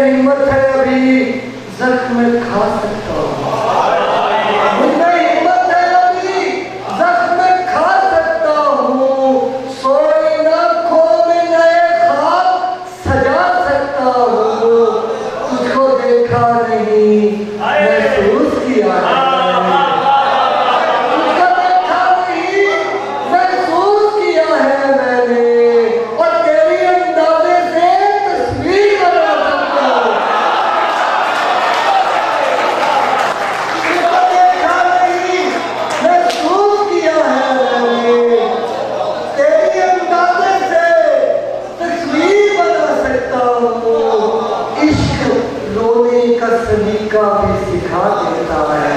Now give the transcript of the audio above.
हिम्मत है अभी जख्म खा सकता हूँ, मुझमें हिम्मत है अभी जख्म खा सकता हूँ, सोई आँखों में नए ख्वाब सजा सकता हूँ। तुझको देखा नहीं महसूस किया है, तुझको देखा नहीं महसूस किया है मैंने, और तेरी अंदाजे से तस्वीर बना सकता हूँ। तुझको देखा नहीं महसूस किया है मैंने, तेरी अंदाजे से तस्वीर बना सकता हूँ। इश्क रोने का सलीका भी सिखा देता है।